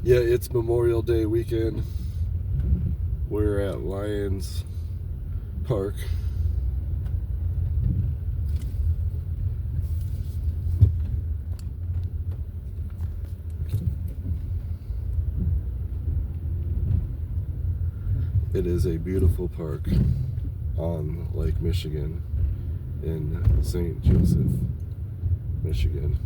Yeah, it's Memorial Day weekend. We're at Lions Park. It is a beautiful park on Lake Michigan in St. Joseph, Michigan.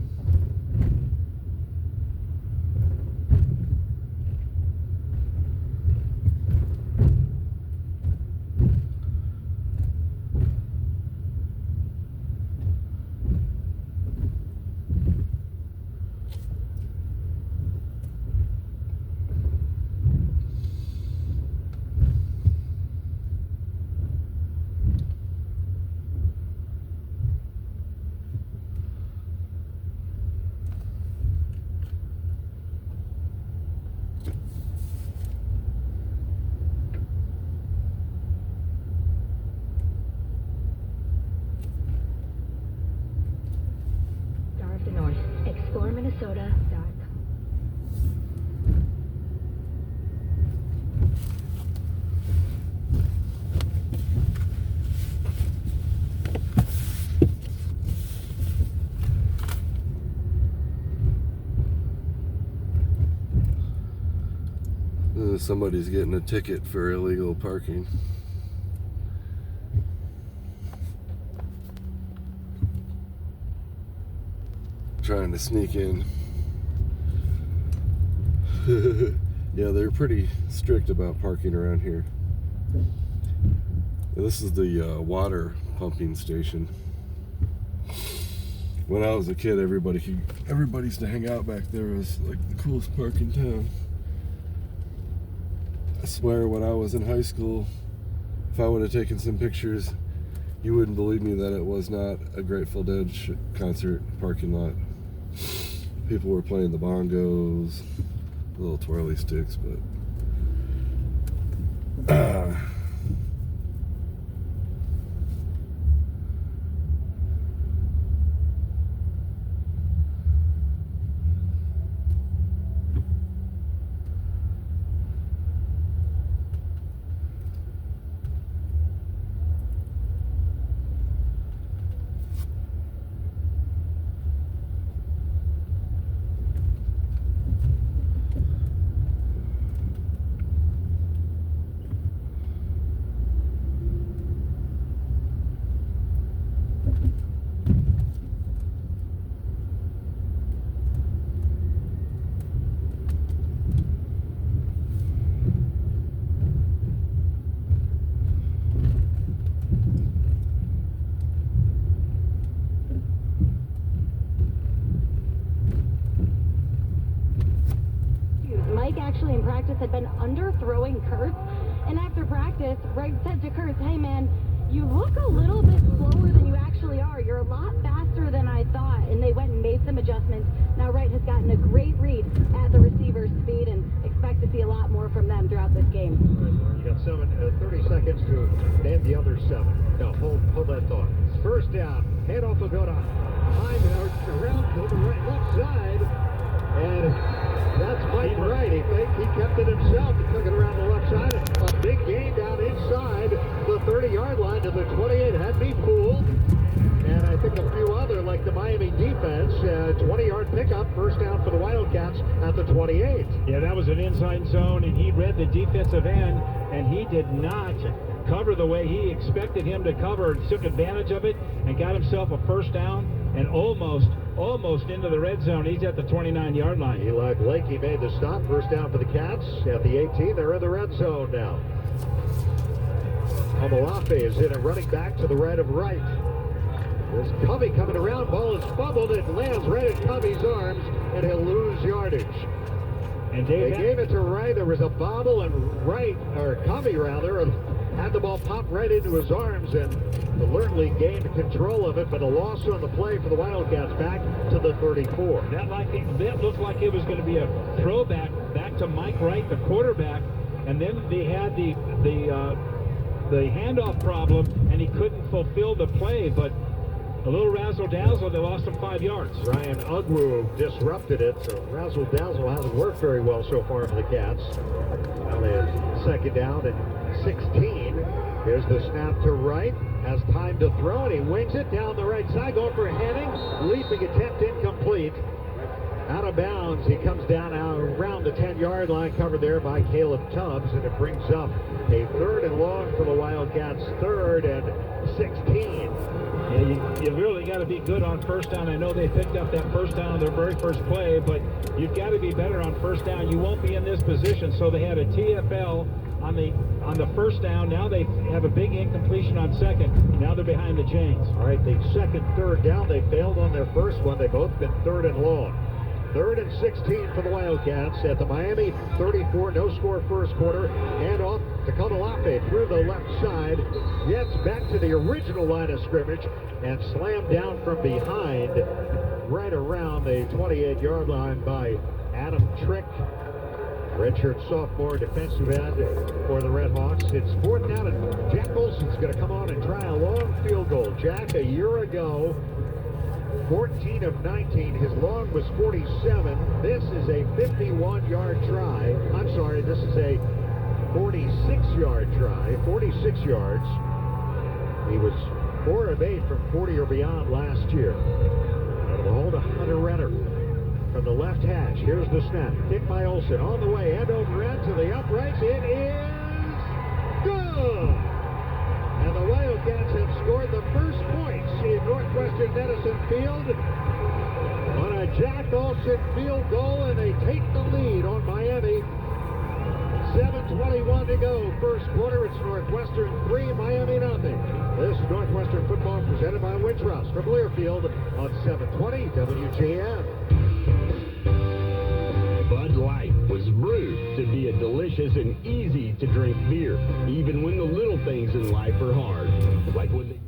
Star of the North. Explore Minnesota. Somebody's getting a ticket for illegal parking. Trying to sneak in. Yeah, they're pretty strict about parking around here. This is the water pumping station. When I was a kid, everybody used to hang out back there. It was like the coolest park in town. I swear, when I was in high school, if I would have taken some pictures, you wouldn't believe me that it was not a Grateful Dead concert parking lot. People were playing the bongos, little twirly sticks, but Mike actually in practice had been underthrowing Kurtz, and after practice, Wright said to Kurtz, "Hey man, you look a little bit slower than you actually are. You're a lot faster than I thought." And they went and made some adjustments. Now Wright has gotten a great read at the receiver's speed, and expect to see a lot more from them throughout this game. You got 30 seconds to name the other 7. No, hold that thought. First down, handoff will go to Hyman around to the left side, and that's Mike Wright. He kept it himself. He took it around the left side. A big gain down inside the 30-yard line to the 28. Had me fooled. And I think a few other, like the Miami defense, 20-yard pickup, first down for the Wildcats at the 28. Yeah, that was an inside zone, and he read the defensive end, and he did not cover the way he expected him to cover. Took advantage of it and got himself a first down and almost into the red zone. He's at the 29-yard line. Eli Blakey made the stop. First down for the Cats at the 18. They're in the red zone now. Omalafe is in and running back to the right of Wright. There's Covey coming around. Ball is fumbled. It lands right in Covey's arms, and he'll lose yardage. And They gave it to Wright. There was a bobble, and Covey rather, had the ball pop right into his arms and alertly gained control of it, but a loss on the play for the Wildcats back to the 34. That looked like it was going to be a throwback back to Mike Wright, the quarterback, and then they had the handoff problem, and he couldn't fulfill the play. But a little razzle-dazzle. They lost him 5 yards. Ryan Ugwu disrupted it, so razzle-dazzle hasn't worked very well so far for the Cats. Now they have second down and 16. Here's the snap to right. Has time to throw, and he wings it down the right side, going for a Henning. Leaping attempt incomplete. Out of bounds. He comes down around the 10-yard line, covered there by Caleb Tubbs, and it brings up a 3rd and long for the Wildcats. 3rd and 16. Yeah, you really got to be good on first down. I know they picked up that first down on their very first play, but you've got to be better on first down. You won't be in this position. So they had a TFL on the first down. Now they have a big incompletion on second. Now they're behind the chains. All right, the second, third down, they failed on their first one. They've both been 3rd and long. 3rd and 16 for the Wildcats at the Miami 34. No score first quarter. Hand off to Kodolafe through the left side. Gets back to the original line of scrimmage and slammed down from behind right around the 28-yard line by Adam Trick. Redshirt sophomore defensive end for the Redhawks. It's 4th down, and Jack Olson's going to come on and try a long field goal. Jack, a year ago, 14 of 19. His long was 47. This is a 51-yard try. I'm sorry, this is a 46-yard try. 46 yards. He was 4 of 8 from 40 or beyond last year. And we'll hold a Hunter Renner from the left hash. Here's the snap. Kick by Olson. On the way, end over end to the uprights. It is good! And the Wildcats have scored the first points in Northwestern Medicine Field on a Jack Olson field goal, and they take the lead on Miami. 7:21 to go, first quarter. It's Northwestern 3, Miami nothing. This is Northwestern football presented by Wintrust from Learfield on 720 WGN. Bud Light was brewed to be a delicious and easy to drink beer, even when the little things in life are hard. Like when they